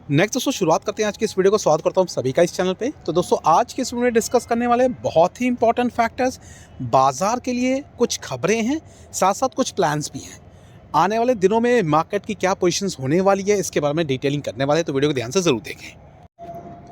Next दोस्तों शुरुआत करते हैं आज की इस वीडियो को। स्वागत करता हूँ सभी का इस चैनल पे। तो दोस्तों आज की इस वीडियो में डिस्कस करने वाले बहुत ही इंपॉर्टेंट फैक्टर्स, बाजार के लिए कुछ खबरें हैं, साथ साथ कुछ प्लान्स भी हैं। आने वाले दिनों में मार्केट की क्या पोजीशंस होने वाली है इसके बारे में डिटेलिंग करने वाले हैं, तो वीडियो को ध्यान से जरूर देखें।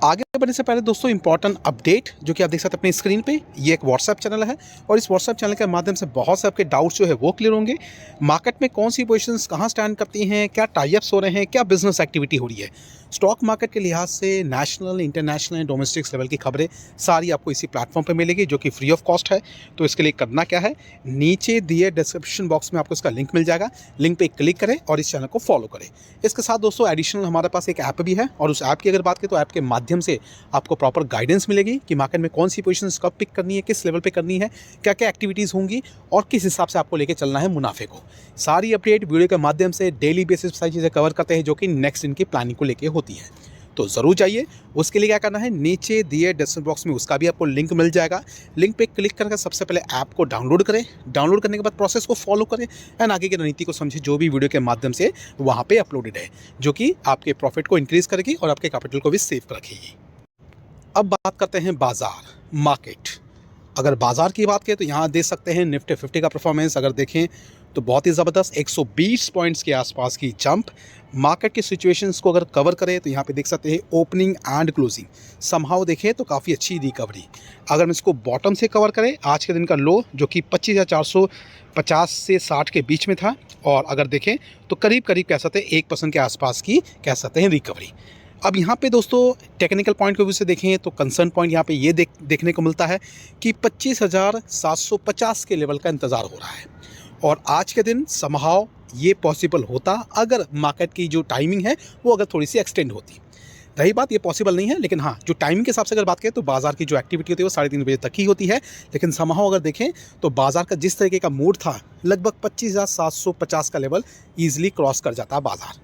आगे बढ़ने से पहले दोस्तों इंपॉर्टेंट अपडेट जो कि आप देख सकते हैं अपनी स्क्रीन पे, ये एक व्हाट्सएप चैनल है और इस व्हाट्सएप चैनल के माध्यम से बहुत से आपके डाउट्स जो है वो क्लियर होंगे। मार्केट में कौन सी पोजीशंस कहाँ स्टैंड करती हैं, क्या टाइप्स हो रहे हैं, क्या बिजनेस एक्टिविटी हो रही है, स्टॉक मार्केट के लिहाज से national, international and domestic level की खबरें सारी आपको इसी प्लेटफॉर्म पे मिलेगी जो कि फ्री ऑफ कॉस्ट है। तो इसके लिए करना क्या है, नीचे दिए डिस्क्रिप्शन बॉक्स में आपको इसका लिंक मिल जाएगा, लिंक पे क्लिक करें और इस चैनल को फॉलो करें। इसके साथ दोस्तों एडिशनल हमारे पास एक ऐप भी है और उस ऐप की अगर बात करें तो ऐप के माध्यम से आपको प्रॉपर गाइडेंस मिलेगी कि मार्केट में कौन सी पोजीशन कब पिक करनी है, किस लेवल पे करनी है, क्या क्या एक्टिविटीज़ होंगी और किस हिसाब से आपको लेके चलना है मुनाफे को। सारी अपडेट वीडियो के माध्यम से डेली बेसिस पर सारी चीज़ें कवर करते हैं जो कि नेक्स्ट दिन की प्लानिंग को लेके होती है। तो ज़रूर जाइए, उसके लिए क्या करना है, नीचे दिए डिस्क्रिप्शन बॉक्स में उसका भी आपको लिंक मिल जाएगा। लिंक पे क्लिक करके सबसे पहले ऐप को डाउनलोड करें, डाउनलोड करने के बाद प्रोसेस को फॉलो करें एंड आगे की रणनीति को समझें जो भी वीडियो के माध्यम से वहाँ पे अपलोडेड है, जो कि आपके प्रॉफिट को इंक्रीज़ करेगी और आपके कैपिटल को भी सेफ रखेगी। अब बात करते हैं बाजार मार्केट। अगर बाजार की बात करें तो यहाँ देख सकते हैं निफ्टी 50 का परफॉर्मेंस अगर देखें तो बहुत ही ज़बरदस्त 120 पॉइंट्स के आसपास की जंप। मार्केट की सिचुएशंस को अगर कवर करें तो यहाँ पे देख सकते हैं ओपनिंग एंड क्लोजिंग समहाउ देखें तो काफ़ी अच्छी रिकवरी। अगर हम इसको बॉटम से कवर करें, आज के दिन का लो जो कि 25,450 से 60 के बीच में था और अगर देखें तो करीब करीब कह सकते हैं 1% के आसपास की कह सकते हैं रिकवरी। अब यहाँ पे दोस्तों टेक्निकल पॉइंट ऑफ व्यू से देखें तो कंसर्न पॉइंट यहाँ पे ये देखने को मिलता है कि 25,750 के लेवल का इंतज़ार हो रहा है और आज के दिन समहाउ ये पॉसिबल होता अगर मार्केट की जो टाइमिंग है वो अगर थोड़ी सी एक्सटेंड होती। रही बात ये पॉसिबल नहीं है, लेकिन हाँ जो टाइमिंग के हिसाब से अगर बात करें तो बाजार की जो एक्टिविटी होती है वो 3:30 बजे तक ही होती है, लेकिन समहाउ अगर देखें तो बाजार का जिस तरीके का मूड था लगभग 25,750 का लेवल ईजिली क्रॉस कर जाता है बाजार।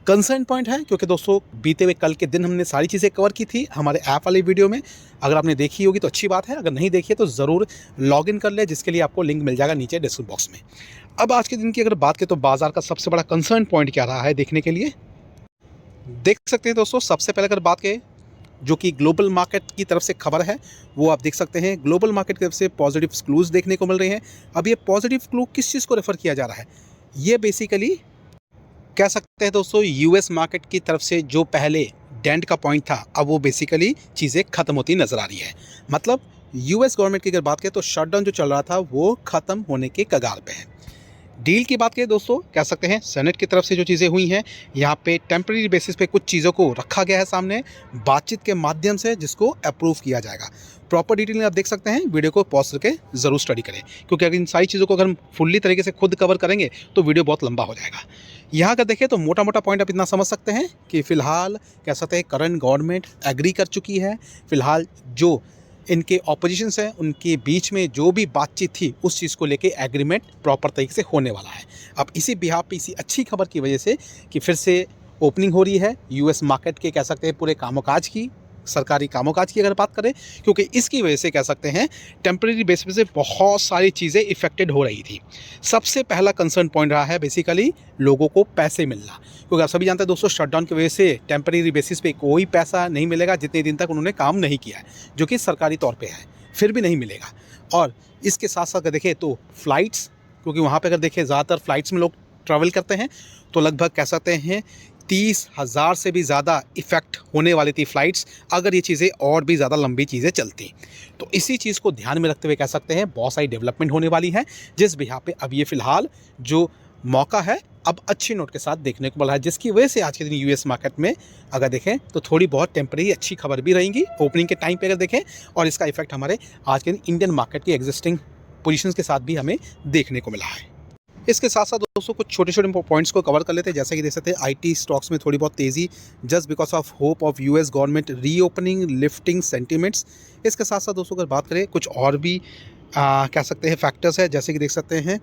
कंसर्न पॉइंट है क्योंकि दोस्तों बीते हुए कल के दिन हमने सारी चीज़ें कवर की थी हमारे ऐप वाली वीडियो में। अगर आपने देखी होगी तो अच्छी बात है, अगर नहीं देखी है तो ज़रूर लॉग इन कर ले, जिसके लिए आपको लिंक मिल जाएगा नीचे डिस्क्रिप्शन बॉक्स में। अब आज के दिन की अगर बात करें तो बाजार का सबसे बड़ा कंसर्न पॉइंट क्या रहा है देखने के लिए, देख सकते हैं दोस्तों। सबसे पहले अगर बात करें जो कि ग्लोबल मार्केट की तरफ से खबर है वो आप देख सकते हैं, ग्लोबल मार्केट की तरफ से पॉजिटिव क्लूज देखने को मिल रहे हैं। अब ये पॉजिटिव क्लू किस चीज़ को रेफर किया जा रहा है, ये बेसिकली कह सकते हैं दोस्तों यूएस मार्केट की तरफ से जो पहले डेंट का पॉइंट था अब वो बेसिकली चीज़ें ख़त्म होती नज़र आ रही है। मतलब यूएस गवर्नमेंट की अगर बात करें तो शटडाउन जो चल रहा था वो ख़त्म होने के कगार पे है। डील की बात करें दोस्तों, कह सकते हैं सेनेट की तरफ से जो चीज़ें हुई हैं यहाँ पे टेम्प्रेरी बेसिस पे कुछ चीज़ों को रखा गया है सामने बातचीत के माध्यम से, जिसको अप्रूव किया जाएगा। प्रॉपर डिटेल में आप देख सकते हैं, वीडियो को पॉज करके ज़रूर स्टडी करें क्योंकि अगर इन सारी चीज़ों को अगर हम फुल्ली तरीके से खुद कवर करेंगे तो वीडियो बहुत लंबा हो जाएगा। यहाँ अगर देखें तो मोटा मोटा पॉइंट आप इतना समझ सकते हैं कि फ़िलहाल कह सकते हैं करंट गवर्नमेंट एग्री कर चुकी है। फ़िलहाल जो इनके ऑपोजिशंस हैं उनके बीच में जो भी बातचीत थी उस चीज़ को लेके एग्रीमेंट प्रॉपर तरीके से होने वाला है। अब इसी बिहाफ पे इसी अच्छी खबर की वजह से कि फिर से ओपनिंग हो रही है यूएस मार्केट के, कह सकते हैं पूरे कामकाज की, सरकारी कामकाज की अगर बात करें, क्योंकि इसकी वजह से कह सकते हैं टेम्परेरी बेसिस पे बहुत सारी चीज़ें इफेक्टेड हो रही थी। सबसे पहला कंसर्न पॉइंट रहा है बेसिकली लोगों को पैसे मिलना, क्योंकि आप सभी जानते हैं दोस्तों शटडाउन की वजह से टेम्परेरी बेसिस पे कोई पैसा नहीं मिलेगा जितने दिन तक उन्होंने काम नहीं किया है, जो कि सरकारी तौर पर है, फिर भी नहीं मिलेगा। और इसके साथ साथ अगर देखें तो फ्लाइट्स, क्योंकि वहाँ पर अगर देखें ज़्यादातर फ्लाइट्स में लोग ट्रैवल करते हैं तो लगभग कह सकते हैं 30,000 से भी ज़्यादा इफ़ेक्ट होने वाली थी फ़्लाइट्स अगर ये चीज़ें और भी ज़्यादा लंबी चीज़ें चलती। तो इसी चीज़ को ध्यान में रखते हुए कह सकते हैं बहुत सारी डेवलपमेंट होने वाली है, जिस बिहार पे अब ये फ़िलहाल जो मौका है अब अच्छी नोट के साथ देखने को मिल रहा है, जिसकी वजह से आज के दिन यूएस मार्केट में अगर देखें तो थोड़ी बहुत टेम्परेरी अच्छी खबर भी रहेंगी ओपनिंग के टाइम पर अगर देखें, और इसका इफेक्ट हमारे आज के दिन इंडियन मार्केट की एग्जिस्टिंग पोजीशंस के साथ भी हमें देखने को मिला है। इसके साथ साथ दोस्तों कुछ छोटे छोटे पॉइंट्स को कवर कर लेते हैं, जैसे कि देख सकते हैं आईटी स्टॉक्स में थोड़ी बहुत तेज़ी just because of hope of US government reopening lifting sentiments. इसके साथ साथ दोस्तों अगर बात करें कुछ और भी कह सकते हैं फैक्टर्स है, जैसे कि देख सकते हैं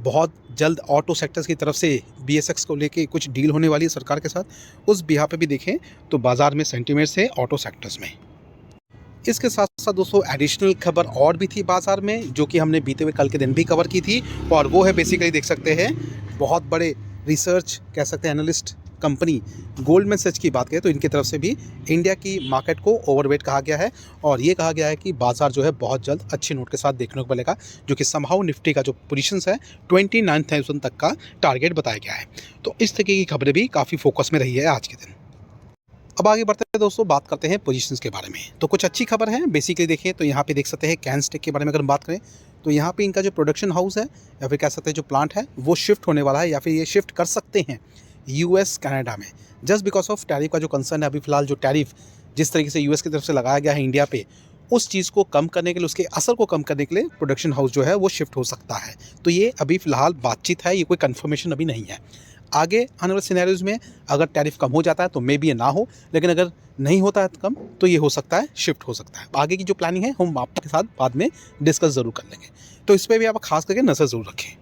बहुत जल्द ऑटो सेक्टर्स की तरफ से बीएसएक्स को लेके कुछ डील होने वाली है सरकार के साथ, उस बिहार पे भी देखें तो बाज़ार में सेंटिमेंट्स है ऑटो सेक्टर्स में। इसके साथ साथ दोस्तों एडिशनल खबर और भी थी बाजार में जो कि हमने बीते हुए कल के दिन भी कवर की थी, और वो है बेसिकली देख सकते हैं बहुत बड़े रिसर्च कह सकते हैं एनालिस्ट कंपनी गोल्डमैन सैच्स की बात करें तो इनकी तरफ से भी इंडिया की मार्केट को ओवरवेट कहा गया है और ये कहा गया है कि बाजार जो है बहुत जल्द अच्छे नोट के साथ देखने को मिलेगा, जो कि समहाउ निफ्टी का जो पोजीशंस है 29,000 तक का टारगेट बताया गया है। तो इस तरीके की खबरें भी काफ़ी फोकस में रही है आज के दिन। अब आगे बढ़ते हैं दोस्तों, बात करते हैं पोजीशंस के बारे में। तो कुछ अच्छी खबर है बेसिकली देखें तो यहाँ पे देख सकते हैं कैनस्टेक के बारे में अगर हम बात करें तो यहाँ पे इनका जो प्रोडक्शन हाउस है या फिर कह सकते हैं जो प्लांट है वो शिफ्ट होने वाला है या फिर ये शिफ्ट कर सकते हैं यूएस कनाडा में, जस्ट बिकॉज ऑफ टैरिफ का जो कंसर्न है। अभी फिलहाल जो टैरिफ जिस तरीके से यूएस की तरफ से लगाया गया है इंडिया पे, उस चीज़ को कम करने के लिए, उसके असर को कम करने के लिए प्रोडक्शन हाउस जो है वो शिफ्ट हो सकता है। तो ये अभी फ़िलहाल बातचीत है, ये कोई कंफर्मेशन अभी नहीं है। आगे आने वाले सिनेरियोज़ में अगर टैरिफ कम हो जाता है तो मे बी ये ना हो, लेकिन अगर नहीं होता है कम तो ये हो सकता है शिफ्ट हो सकता है। आगे की जो प्लानिंग है हम आपके साथ बाद में डिस्कस ज़रूर कर लेंगे, तो इस पर भी आप खास करके नज़र ज़रूर रखें।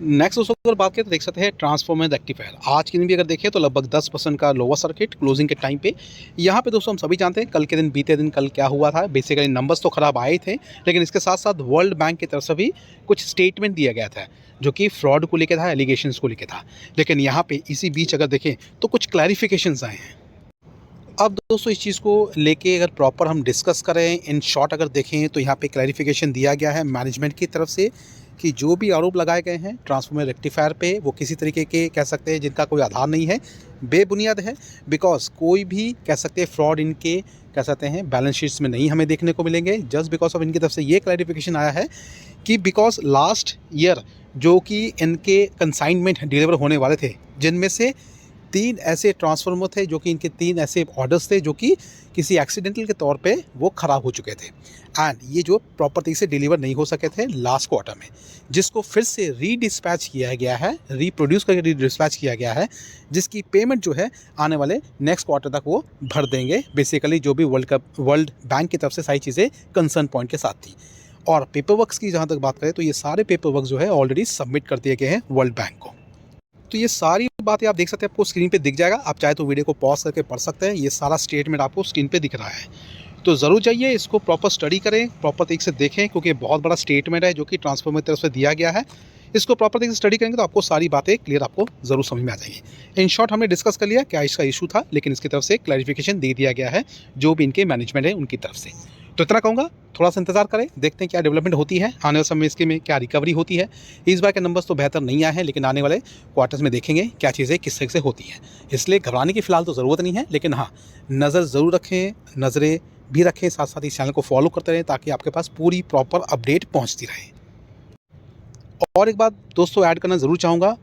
नेक्स्ट दोस्तों अगर बात करें तो देख सकते हैं ट्रांसफॉर्मर रेक्टिफायर आज के दिन भी अगर देखें तो लगभग 10% का लोअर सर्किट क्लोजिंग के टाइम पे। यहाँ पे दोस्तों हम सभी जानते हैं कल के दिन, बीते दिन कल क्या हुआ था। बेसिकली नंबर्स तो खराब आए थे, लेकिन इसके साथ साथ वर्ल्ड बैंक की तरफ से भी कुछ स्टेटमेंट दिया गया था जो कि फ्रॉड को लेकर था, एलिगेशंस को लेकर था। लेकिन यहाँ पे इसी बीच अगर देखें तो कुछ क्लैरिफिकेशंस आए हैं। अब दोस्तों इस चीज़ को लेके अगर प्रॉपर हम डिस्कस करें, इन शॉर्ट अगर देखें तो यहाँ पे क्लैरिफिकेशन दिया गया है मैनेजमेंट की तरफ से कि जो भी आरोप लगाए गए हैं ट्रांसफॉर्मर रेक्टिफायर पे, वो किसी तरीके के कह सकते हैं जिनका कोई आधार नहीं है, बेबुनियाद है। बिकॉज कोई भी कह सकते हैं फ्रॉड इनके कह सकते हैं बैलेंस शीट्स में नहीं हमें देखने को मिलेंगे, जस्ट बिकॉज ऑफ इनकी तरफ से ये क्लैरिफिकेशन आया है कि बिकॉज लास्ट ईयर जो कि इनके कंसाइनमेंट डिलीवर होने वाले थे, जिनमें से 3 ऐसे ट्रांसफार्मर थे जो कि इनके 3 ऐसे ऑर्डर्स थे जो कि किसी एक्सीडेंटल के तौर पे वो ख़राब हो चुके थे एंड ये जो प्रॉपर तरीके से डिलीवर नहीं हो सके थे लास्ट क्वार्टर में, जिसको फिर से रीडिस्पैच किया गया है, रीप्रोड्यूस करके रीडिस्पैच किया गया है, जिसकी पेमेंट जो है आने वाले नेक्स्ट क्वार्टर तक वो भर देंगे। बेसिकली जो भी वर्ल्ड बैंक की तरफ से सारी चीज़ें कंसर्न पॉइंट के साथ थी। और पेपर वर्क्स की जहाँ तक बात करें तो ये सारे पेपर वर्क जो है ऑलरेडी सबमिट कर दिए गए हैं वर्ल्ड बैंक को। तो ये सारी बातें आप देख सकते हैं, आपको स्क्रीन पे दिख जाएगा। आप चाहे तो वीडियो को पॉज करके पढ़ सकते हैं, ये सारा स्टेटमेंट आपको स्क्रीन पे दिख रहा है। तो ज़रूर जाइए इसको प्रॉपर स्टडी करें, प्रॉपर तरीके से देखें, क्योंकि बहुत बड़ा स्टेटमेंट है जो कि ट्रांसफॉर्मर की तरफ से दिया गया है। इसको प्रॉपर तरीके से स्टडी करेंगे तो आपको सारी बातें क्लियर आपको ज़रूर समझ में आ जाएगी। इन शॉर्ट हमने डिस्कस कर लिया क्या इसका इशू था, लेकिन इसकी तरफ से क्लैरिफिकेशन दे दिया गया है जो भी इनके मैनेजमेंट है उनकी तरफ से। तो इतना कहूँगा, थोड़ा सा इंतजार करें, देखते हैं क्या डेवलपमेंट होती है आने वाले समय में, इसके में क्या रिकवरी होती है। इस बार के नंबर्स तो बेहतर नहीं आए हैं, लेकिन आने वाले क्वार्टर्स में देखेंगे क्या चीज़ें किस तरह से होती हैं। इसलिए घबराने की फ़िलहाल तो ज़रूरत नहीं है, लेकिन हाँ नज़र ज़रूर रखें, नज़रें भी रखें, साथ साथ इस चैनल को फॉलो करते रहें ताकि आपके पास पूरी प्रॉपर अपडेट पहुँचती रहे। और एक बात दोस्तों ऐड करना ज़रूर चाहूँगा,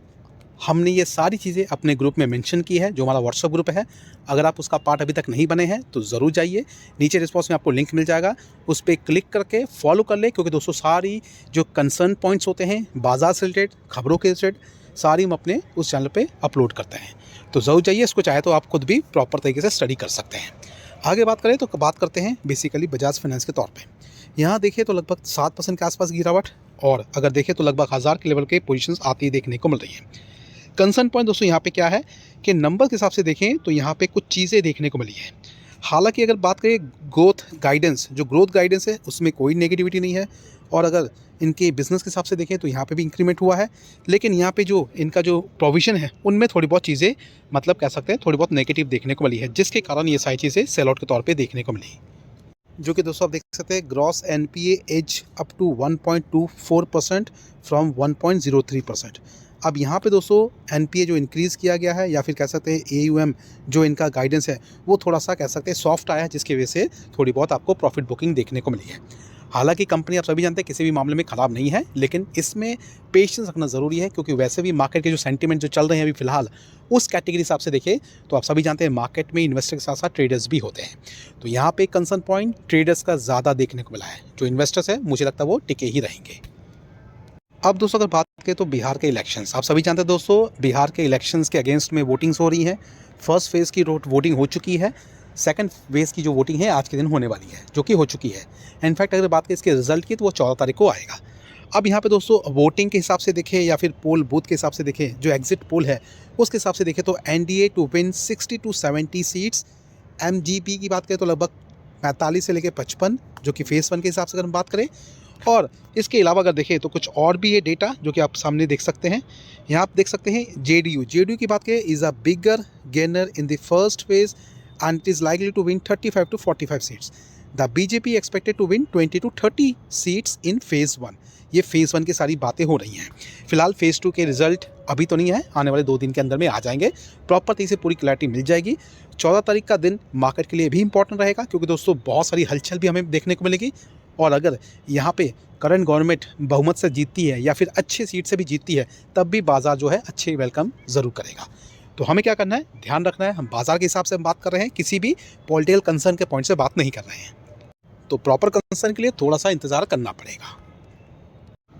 हमने ये सारी चीज़ें अपने ग्रुप में मेंशन की है जो हमारा व्हाट्सएप ग्रुप है। अगर आप उसका पार्ट अभी तक नहीं बने हैं तो ज़रूर जाइए, नीचे रिस्पॉन्स में आपको लिंक मिल जाएगा, उस पर क्लिक करके फॉलो कर ले, क्योंकि दोस्तों सारी जो कंसर्न पॉइंट्स होते हैं बाजार से रिलेटेड, खबरों के रिलेटेड, सारी हम अपने उस चैनल पे अपलोड करते हैं। तो ज़रूर जाइए, इसको चाहे तो आप खुद भी प्रॉपर तरीके से स्टडी कर सकते हैं। आगे बात करें तो बात करते हैं बेसिकली बजाज फाइनेंस के तौर पर। यहाँ देखिए तो लगभग 7% के आसपास गिरावट, और अगर देखें तो लगभग 1000 के लेवल के पोजीशंस आती देखने को मिल रही हैं। कंसर्न पॉइंट दोस्तों यहाँ पे क्या है कि नंबर के हिसाब से देखें तो यहाँ पे कुछ चीज़ें देखने को मिली हैं। हालांकि अगर बात करें ग्रोथ गाइडेंस है उसमें कोई नेगेटिविटी नहीं है, और अगर इनके बिज़नेस के हिसाब से देखें तो यहाँ पे भी इंक्रीमेंट हुआ है, लेकिन यहाँ पे जो इनका जो प्रोविज़न है उनमें थोड़ी बहुत चीज़ें मतलब कह सकते हैं थोड़ी बहुत नेगेटिव देखने को मिली है, जिसके कारण ये सारी चीज़ें सेल आउट के तौर पर देखने को मिली, जो कि दोस्तों आप देख सकते हैं gross NPA as up to 1.24% from 1.03%। अब यहाँ पे दोस्तों NPA जो इंक्रीज़ किया गया है, या फिर कह सकते हैं AUM जो इनका गाइडेंस है वो थोड़ा सा कह सकते हैं सॉफ्ट आया है, जिसकी वजह से थोड़ी बहुत आपको प्रॉफिट बुकिंग देखने को मिली है। हालांकि कंपनी आप सभी जानते हैं किसी भी मामले में ख़राब नहीं है, लेकिन इसमें पेशेंस रखना ज़रूरी है, क्योंकि वैसे भी मार्केट के जो सेंटीमेंट जो चल रहे हैं अभी फ़िलहाल उस कैटेगरी हिसाब से देखें तो आप सभी जानते हैं मार्केट में इन्वेस्टर के साथ साथ ट्रेडर्स भी होते हैं। तो यहाँ पे कंसर्न पॉइंट ट्रेडर्स का ज़्यादा देखने को मिला है, जो इन्वेस्टर्स हैं मुझे लगता है वो टिके ही रहेंगे। अब दोस्तों अगर बात करें तो बिहार के इलेक्शंस, आप सभी जानते हैं दोस्तों बिहार के इलेक्शंस के अगेंस्ट में वोटिंग्स हो रही हैं। फर्स्ट फेज़ की वोटिंग हो चुकी है, सेकंड फेज़ की जो वोटिंग है आज के दिन होने वाली है, जो कि हो चुकी है। इनफैक्ट अगर बात करें इसके रिजल्ट की तो वो 14 तारीख को आएगा। अब यहाँ पे दोस्तों वोटिंग के हिसाब से देखें या फिर पोल बूथ के हिसाब से देखें, जो एग्जिट पोल है उसके हिसाब से देखें तो NDA to win 60 to 70 seats, MGP की बात करें तो लगभग 45 से लेकर 55, जो कि फेज़ 1 के हिसाब से अगर हम बात करें, और इसके अलावा अगर देखें तो कुछ और भी है डेटा जो कि आप सामने देख सकते हैं। यहाँ आप देख सकते हैं JDU की बात करें, is a bigger gainer in the first phase and it is likely to win 35 to 45 seats. The BJP expected to win 20 to 30 seats in phase 1। ये फेज़ 1 की सारी बातें हो रही हैं। फिलहाल फेज़ 2 के रिजल्ट अभी तो नहीं है, आने वाले 2 दिन के अंदर में आ जाएंगे, प्रॉपर तरीके से पूरी क्लैरिटी मिल जाएगी। 14 तारीख का दिन मार्केट के लिए भी इंपॉर्टेंट रहेगा, क्योंकि दोस्तों बहुत सारी हलचल भी हमें देखने को मिलेगी। और अगर यहाँ पे करंट गवर्नमेंट बहुमत से जीतती है या फिर अच्छी सीट से भी जीतती है, तब भी बाजार जो है अच्छे वेलकम ज़रूर करेगा। तो हमें क्या करना है, ध्यान रखना है, हम बाजार के हिसाब से हम बात कर रहे हैं, किसी भी पॉलिटिकल कंसर्न के पॉइंट से बात नहीं कर रहे हैं। तो प्रॉपर कंसर्न के लिए थोड़ा सा इंतजार करना पड़ेगा।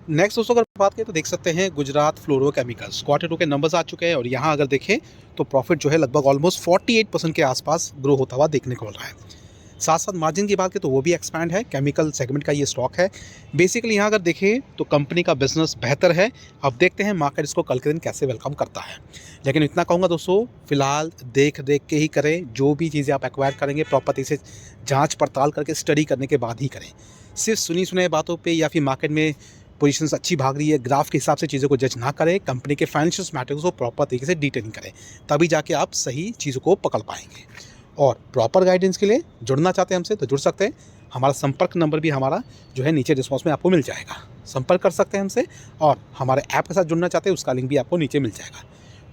नेक्स्ट दोस्तों अगर बात करें तो देख सकते हैं गुजरात फ्लोरोकेमिकल्स Q2 के नंबर्स आ चुके हैं और यहाँ अगर देखें तो प्रॉफिट जो है लगभग ऑलमोस्ट 48% के आसपास ग्रो होता हुआ देखने को मिल रहा है। साथ साथ मार्जिन की बात करें तो वो भी एक्सपैंड है। केमिकल सेगमेंट का ये स्टॉक है। बेसिकली यहाँ अगर देखें तो कंपनी का बिजनेस बेहतर है। अब देखते हैं मार्केट इसको कल के दिन कैसे वेलकम करता है। लेकिन इतना कहूँगा दोस्तों, फिलहाल देख के ही करें। जो भी चीज़ें आप एक्वायर करेंगे प्रॉपर तरीके से जाँच पड़ताल करके स्टडी करने के बाद ही करें। सिर्फ सुनी सुनाई बातों पर या फिर मार्केट में पोजीशंस अच्छी भाग रही है, ग्राफ के हिसाब से चीज़ों को जज ना करें। कंपनी के फाइनेंशियल मैटर्स को प्रॉपर तरीके से डिटेलिंग करें, तभी जाके आप सही चीज़ों को पकड़ पाएंगे। और प्रॉपर गाइडेंस के लिए जुड़ना चाहते हैं हमसे तो जुड़ सकते हैं। हमारा संपर्क नंबर भी हमारा जो है नीचे रिस्पॉन्स में आपको मिल जाएगा, संपर्क कर सकते हैं हमसे। और हमारे ऐप के साथ जुड़ना चाहते हैं उसका लिंक भी आपको नीचे मिल जाएगा।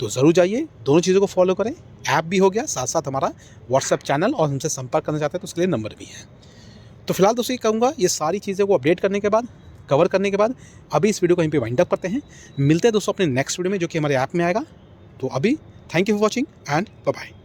तो ज़रूर जाइए, दोनों चीज़ों को फॉलो करें। ऐप भी हो गया, साथ साथ हमारा व्हाट्सएप चैनल, और हमसे संपर्क करना चाहते हैं तो उसके लिए नंबर भी है। तो फिलहाल दोस्तों ये कहूँगा, ये सारी चीज़ें को अपडेट करने के बाद, कवर करने के बाद अभी इस वीडियो को यहीं पे वाइंड अप करते हैं। मिलते हैं दोस्तों अपने नेक्स्ट वीडियो में जो कि हमारे ऐप में आएगा। तो अभी thank you for watching and bye bye.